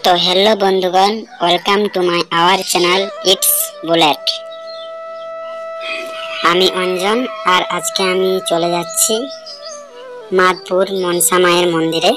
তো হ্যালো বন্ধুগণ, welcome to my our channel it's bullet. আমি অঞ্জন, আর আজকে আমি চলে যাচ্ছি মাদপুর মনসা মায়ের মন্দিরে।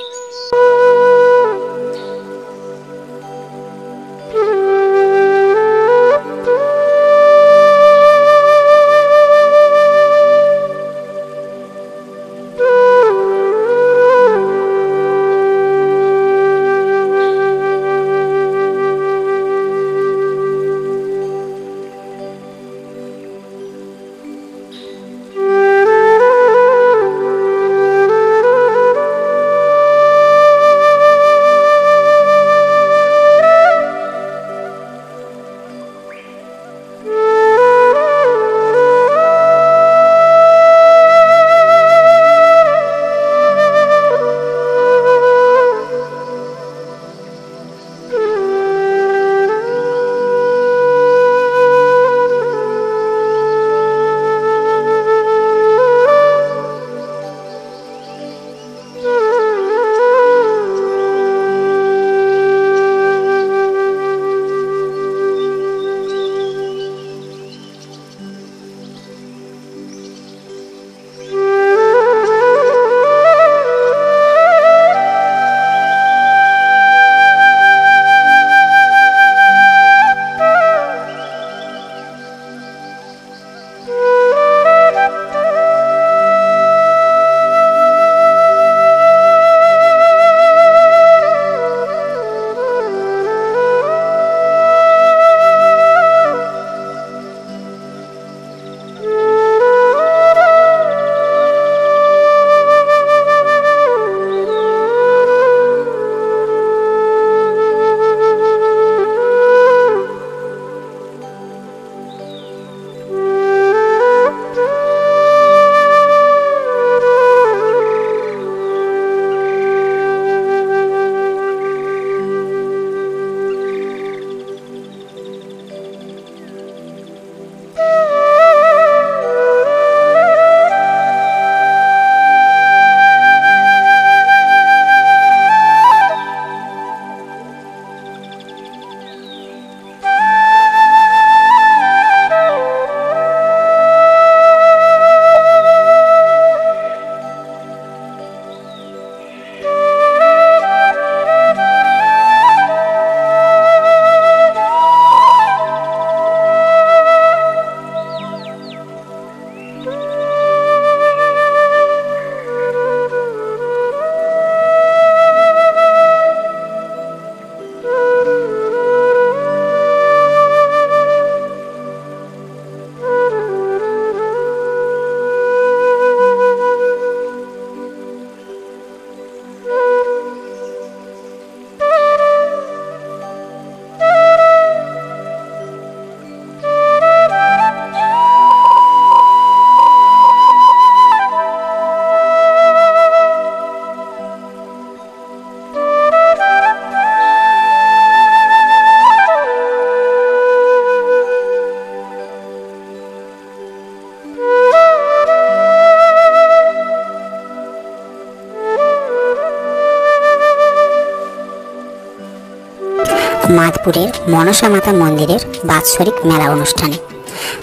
মাদপুরের মনসা মাতা মন্দিরের বাৎসরিক মেলা অনুষ্ঠানে।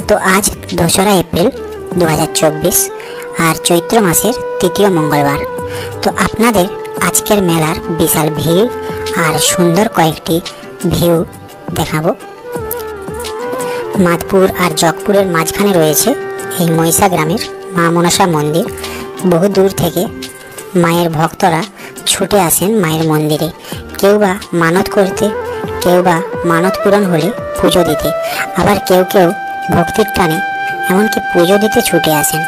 তো আজ 2রা এপ্রিল 2024 আর চৈত্র মাসের 3য় মঙ্গলবার। তো আপনাদের আজকের মেলার বিশাল ভিড় আর সুন্দর কয়েকটি ভিউ দেখাবো। মাদপুর আর জগপুরের মাঝখানে রয়েছে এই মইসা গ্রামের মা মনসা মন্দির। বহু দূর থেকে মায়ের ভক্তরা ছুটে আসেন মায়ের মন্দিরে, কেউ বা মানত করতে, কেউ বা মানত পূরণ হলে পুজো দিতে, আবার কেউ কেউ ভক্তির টানে এমনকি পুজো দিতে ছুটে আসেন।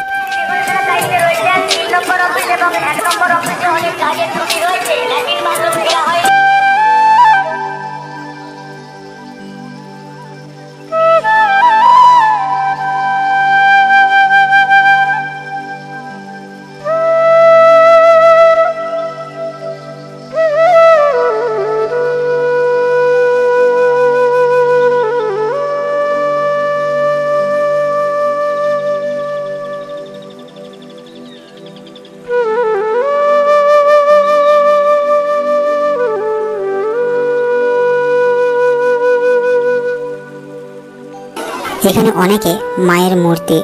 এখানে অনেকে মায়ের মূর্তি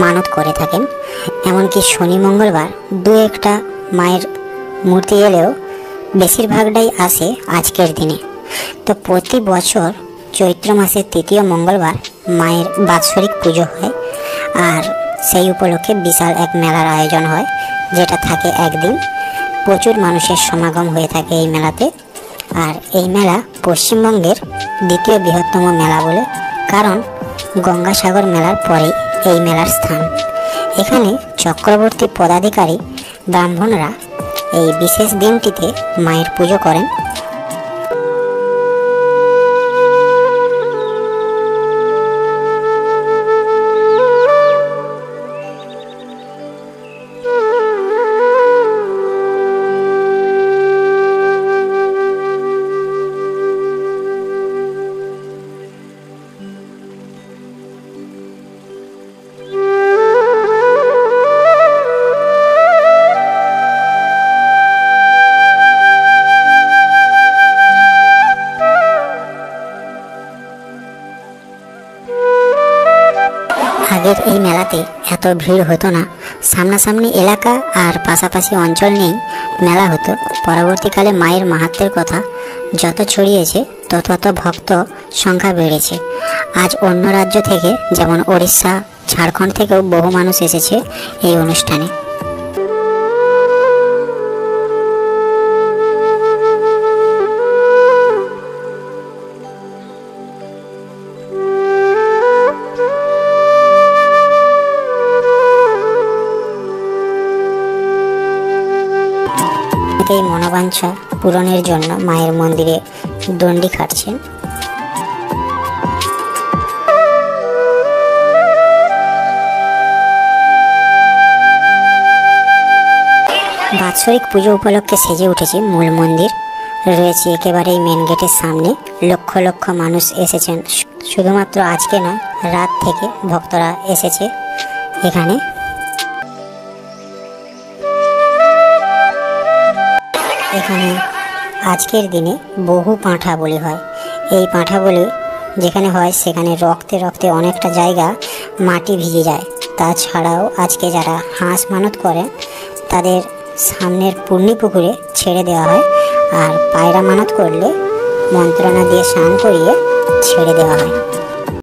মানত করে থাকেন। এমনকি শনি মঙ্গলবার দু একটা মায়ের মূর্তি এলেও বেশিরভাগটাই আসে আজকের দিনে। তো প্রতি বছর চৈত্র মাসের তৃতীয় মঙ্গলবার মায়ের বাৎসরিক পুজো হয়, আর সেই উপলক্ষে বিশাল এক মেলার আয়োজন হয়, যেটা থাকে একদিন। প্রচুর মানুষের সমাগম হয়ে থাকে এই মেলাতে। আর এই মেলা পশ্চিমবঙ্গের দ্বিতীয় বৃহত্তম মেলা বলে, কারণ গঙ্গাসাগর মেলার পরেই এই মেলার স্থান। এখানে চক্রবর্তী পদাধিকারী ব্রাহ্মণরা এই বিশেষ দিনটিতে মায়ের পুজো করেন। আগের এই মেলাতে এত ভিড় হতো না, সামনাসামনি এলাকা আর পাশাপাশি অঞ্চল নিয়েই মেলা হতো। পরবর্তীকালে মায়ের মাহাত্ম্যের কথা যত ছড়িয়েছে তত ভক্ত সংখ্যা বেড়েছে। আজ অন্য রাজ্য থেকে, যেমন ওড়িশা, ঝাড়খণ্ড থেকেও বহু মানুষ এসেছে এই অনুষ্ঠানে। এই মনোবাঞ্ছা পূরণের জন্য মায়ের মন্দিরে দণ্ডি খাটছেন। বাৎসরিক পুজো উপলক্ষে সেজে উঠেছে মূল মন্দির। রয়েছে একেবারেই মেন গেটের সামনে। লক্ষ লক্ষ মানুষ এসেছেন। শুধুমাত্র আজকে নয়, রাত থেকে ভক্তরা এসেছে এখানে। এখানে আজকের দিনে বহু পাঁঠা বলি হয়। এই পাঁঠা বলি যেখানে হয় সেখানে রক্তে রক্তে অনেকটা জায়গা মাটি ভিজে যায়। তাছাড়াও আজকে যারা হাঁস মানত করে তাদের সামনের পূর্ণি পুকুরে ছেড়ে দেওয়া হয়, আর পায়রা মানত করলে মন্ত্রণা দিয়ে স্নান করিয়ে ছেড়ে দেওয়া হয়।